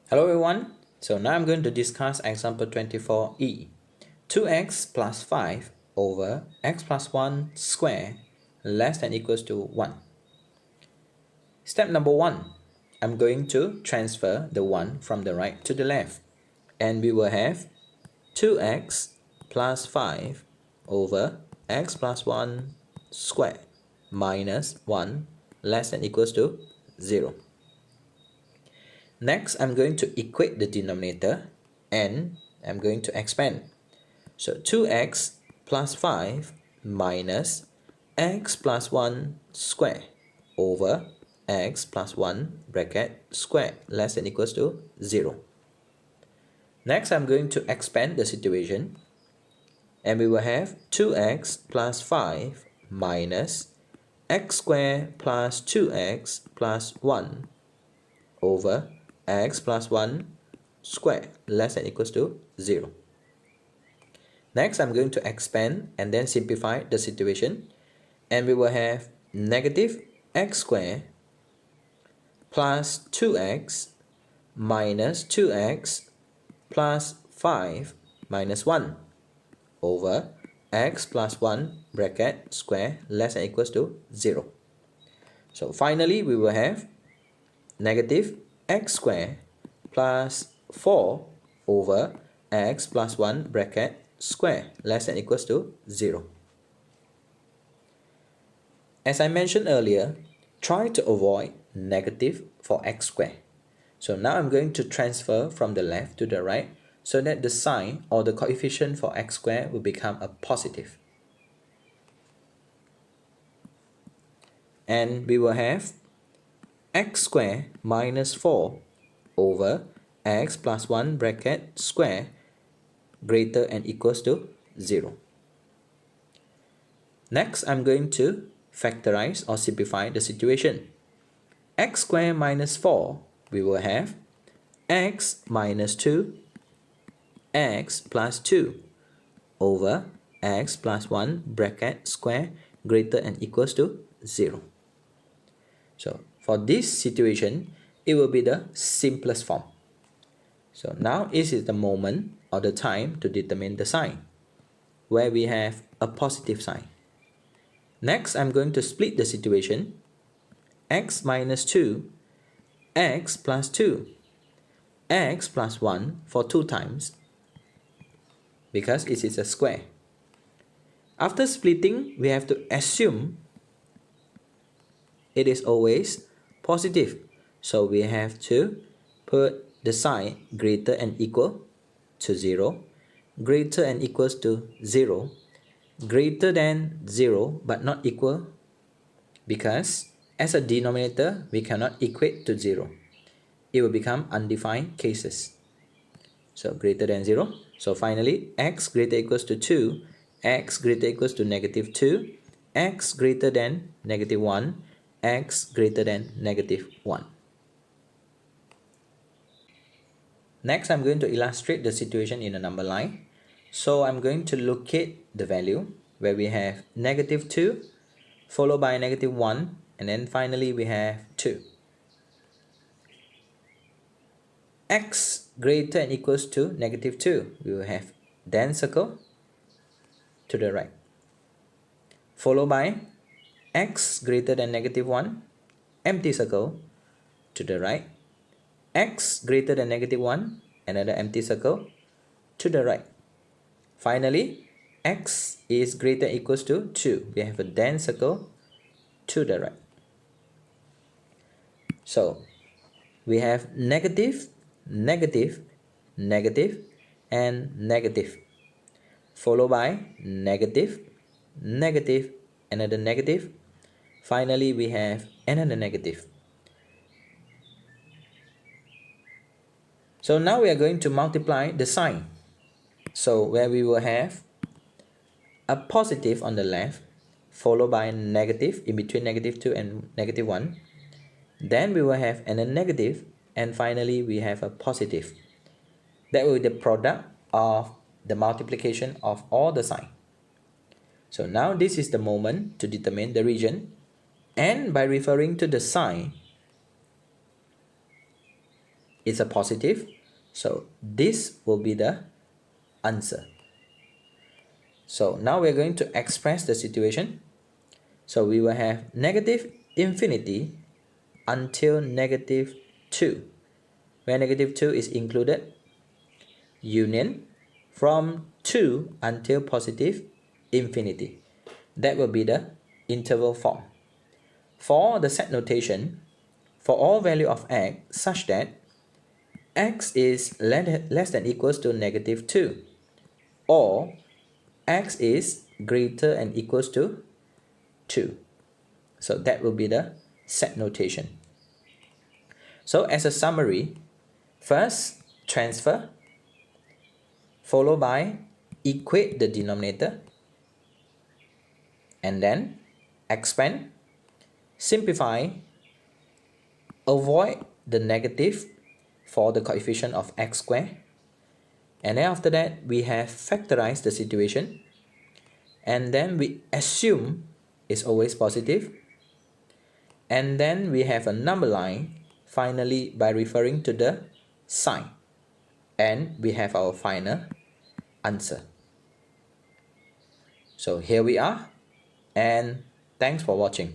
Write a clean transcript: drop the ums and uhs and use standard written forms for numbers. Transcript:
Hello everyone, so now I'm going to discuss example 24e. 2x plus 5 over x plus 1 square less than equals to 1. Step number 1, I'm going to transfer the 1 from the right to the left. And we will have 2x plus 5 over x plus 1 square minus 1 less than equals to 0. Next, I'm going to equate the denominator and I'm going to expand. So 2x plus 5 minus x plus 1 square over x plus 1 bracket square less than equals to 0. Next, I'm going to expand the situation and we will have 2x plus 5 minus x square plus 2x plus 1 over x plus 1 square less than equals to 0. Next, I'm going to expand and then simplify the situation and we will have negative x square plus 2x minus 2x plus 5 minus 1 over x plus 1 bracket square less than equals to 0. So finally, we will have negative x square plus 4 over x plus 1 bracket square less than equals to 0. As I mentioned earlier, try to avoid negative for x square. So now I'm going to transfer from the left to the right so that the sign or the coefficient for x square will become a positive. And we will have x square minus 4 over x plus 1 bracket square greater and equals to 0. Next, I'm going to factorize or simplify the situation. X square minus 4, we will have x minus 2, x plus 2 over x plus 1 bracket square greater and equals to 0. So for this situation, it will be the simplest form. So now this is the moment or the time to determine the sign, where we have a positive sign. Next, I'm going to split the situation. X minus 2, x plus 2, x plus 1 for 2 times because it is a square. After splitting, we have to assume it is always positive. So we have to put the sign greater and equal to 0, greater and equals to 0, greater than 0 but not equal, because as a denominator we cannot equate to 0. It will become undefined cases. So greater than 0. So finally, x greater equals to 2, x greater equals to negative 2, x greater than negative 1, x greater than negative 1. Next, I'm going to illustrate the situation in a number line. So I'm going to locate the value where we have negative 2 followed by negative 1 and then finally we have 2. X greater and equals to negative 2, we will have then circle to the right, followed by x greater than negative 1, empty circle to the right, x greater than negative 1, another empty circle to the right. Finally, x is greater or equals to 2, we have a then circle to the right. So we have negative, negative, negative, and negative, followed by negative, negative, another negative. Finally, we have another negative. So now we are going to multiply the sign. So where we will have a positive on the left, followed by a negative in between negative 2 and negative 1. Then we will have a negative, and finally we have a positive. That will be the product of the multiplication of all the sign. So now this is the moment to determine the region, and by referring to the sign, is a positive, so this will be the answer. So now we're going to express the situation. So we will have negative infinity until negative 2, where negative 2 is included, union from 2 until positive infinity. That will be the interval form. For the set notation, for all value of x such that x is less than equals to negative 2, or x is greater and equals to 2. So that will be the set notation. So as a summary, first transfer, followed by equate the denominator, and then expand, simplify, avoid the negative for the coefficient of x squared, and then after that we have factorized the situation, and then we assume it's always positive, and then we have a number line finally by referring to the sign, and we have our final answer. So here we are, and thanks for watching.